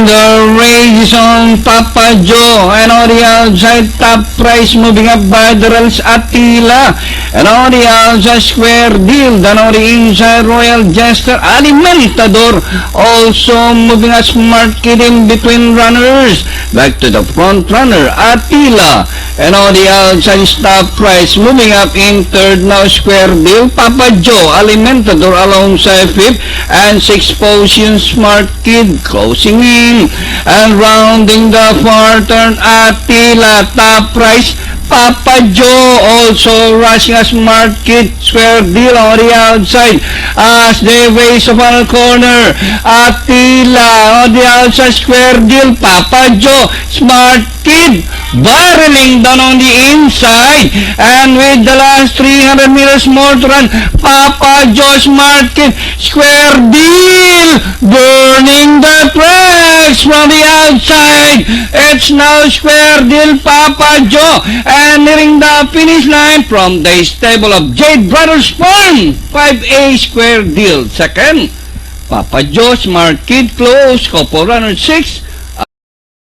the race on Papa Joe, and on the outside top price moving up by the rails Attila, and on the outside Square Deal, then on the inside Royal Jester Alimentador, also moving a Smart Kid in between runners, back to the front runner Attila, and on the outside top price moving up in third now Square Deal, Papa Joe Alimentador alongside fifth, and sixth position Smart Kid closing in, and rounding the far turn Attila, top price Papa Joe, also rushing a Smart Kid, Square Deal on the outside as they race of a corner. Attila on the outside, Square Deal, Papa Joe, Smart Kid barreling down on the inside, and with the last 300 meters more to run, Papa Joe, Smart Kid, Square Deal burning the tracks from the outside. It's now Square Deal, Papa Joe, and nearing the finish line from the stable of Jade Brothers Farm, 5A Square Deal second, Papa Joe, Smart Kid close, couple runner 6,